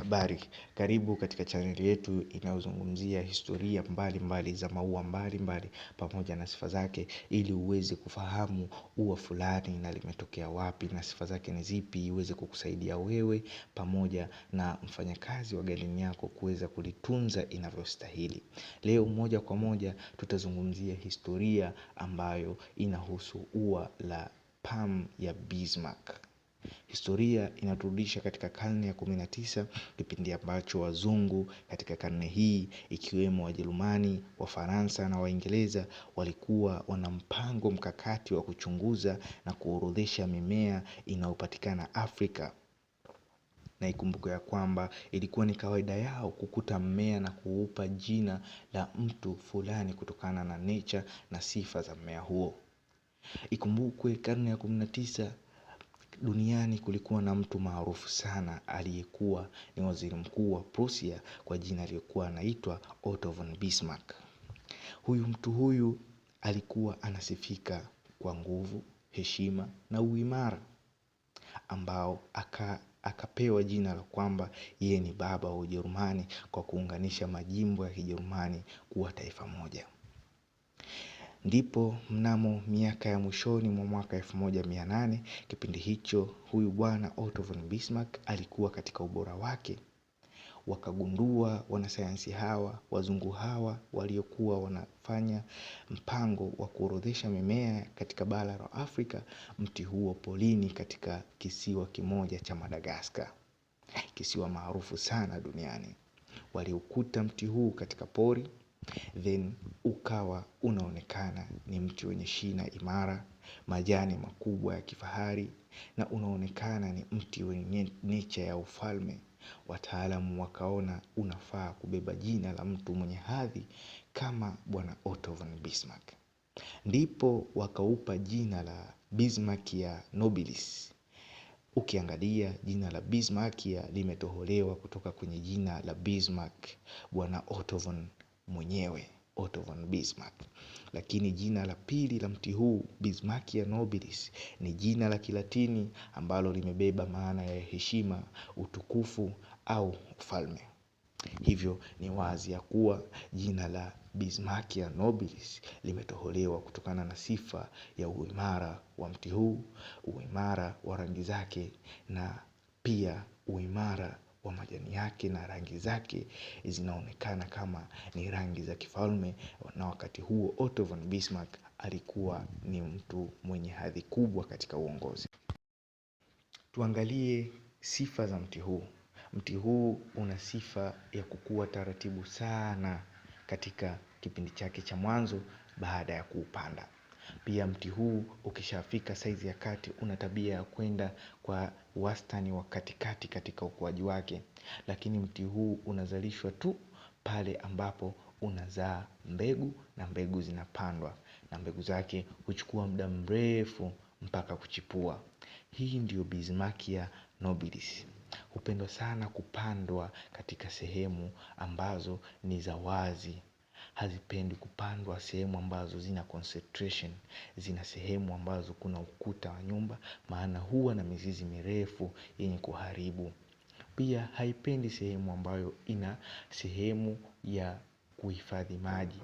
Habari, karibu katika channel yetu inayozungumzia historia mbalimbali za maua mbalimbali pamoja na sifa zake, ili uweze kufahamu ua fulani na limetokea wapi na sifa zake ni zipi, iweze kukusaidia wewe pamoja na mfanyakazi wa garden yako kuweza kulitunza inavyostahili. Leo moja kwa moja tutazungumzia historia ambayo inahusu ua la palm ya Bismarck. Historia inaturudisha katika karne ya 19, kipindi ambacho wazungu katika karne hii ikiwemo Wajerumani, Wafaransa na Waingereza walikuwa wana mpango mkakati wa kuchunguza na kuorodhesha mimea inayopatikana Afrika. Na ikumbuke ya kwamba ilikuwa ni kawaida yao kukuta mmea na kuupa jina la mtu fulani kutokana na nature na sifa za mmea huo. Ikumbukwe karne ya 19 duniani kulikuwa na mtu maarufu sana aliyekuwa ni waziri mkuu wa Prussia kwa jina aliyekuwa anaitwa Otto von Bismarck. Mtu huyu alikuwa anasifika kwa nguvu, heshima na uimara, ambao akapewa jina la kwamba yeye ni baba wa Ujerumani kwa kuunganisha majimbo ya Kijerumani kuwa taifa moja. Ndipo mnamo miaka ya mwishoni mwa mwaka 1800, kipindi hicho huyu bwana Otto von Bismarck alikuwa katika ubora wake. Wakagundua wanasayansi hawa, wazungu hawa waliokuwa wanafanya mpango wa kuorodhesha mimea katika bara la Afrika, mti huo polini katika kisiwa kimoja cha Madagascar, kisiwa maarufu sana duniani. Waliukuta mti huu katika pori, then ukawa unaonekana ni mti wenye shina imara, majani makubwa ya kifahari, na unaonekana ni mti wenye nature ya ufalme. Wataalamu wakaona unafaa kubeba jina la mtu mwenye hadhi kama bwana Otto von Bismarck. Ndipo wakaupa jina la Bismarckia nobilis. Ukiangalia jina la Bismarckia limetoholewa kutoka kwenye jina la Bismarck, bwana Otto von mwenyewe, Otto von Bismarck. Lakini jina la pili la mti huu, Bismarckia nobilis, ni jina la Kilatini ambalo limebeba maana ya heshima, utukufu au ufalme. Hivyo ni wazi ya kuwa jina la Bismarckia nobilis limetoholewa kutokana na sifa ya uimara wa mti huu, uimara wa rangi zake, na pia uimara wa majani yake, na rangi zake zinaonekana kama ni rangi za kifalme. Na wakati huo Otto von Bismarck alikuwa ni mtu mwenye hadhi kubwa katika uongozi. Tuangalie sifa za mti huu. Mti huu una sifa ya kukua taratibu sana katika kipindi chake cha mwanzo baada ya kuupanda. Pia mti huu ukishafika saizi ya kati una tabia ya kwenda kwa wastani wa katikati katika ukuaji wake. Lakini mti huu unazalishwa tu pale ambapo unazaa mbegu, na mbegu zinapandwa, na mbegu zake huchukua muda mrefu mpaka kuchipua. Hii ndio Bismarckia nobilis. Hupendwa sana kupandwa katika sehemu ambazo ni za wazi. Hazipendi kupandwa sehemu ambazo zina concentration, zina sehemu ambazo kuna ukuta wa nyumba, maana huwa na mizizi mirefu yenye kuharibu. Pia haipendi sehemu ambayo ina sehemu ya kuhifadhi maji,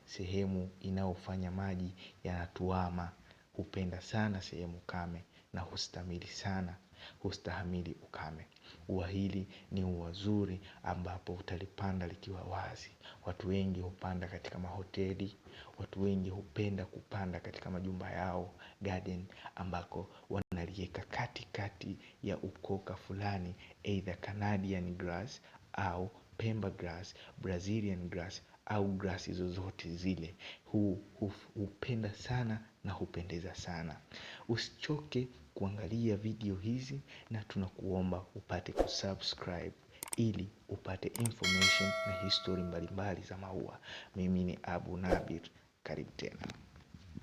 sehemu inayofanya maji yanatuama. Hupenda sana sehemu kame na hustahimili ukame. Ua hili ni ua zuri ambapo utalipanda likiwa wazi. Watu wengi hupanda katika mahoteli, watu wengi hupenda kupanda katika majumba yao garden, ambako wanalieka katikati ya ukoka fulani, either Canadian grass au Pemba grass, Brazilian grass au grass zozote zile. Hupenda sana na hupendeza sana. Usichoke kuangalia video hizi, na tunakuomba upate kusubscribe ili upate information na history mbalimbali za maua. Mimi ni Abu Nabir, karibu tena.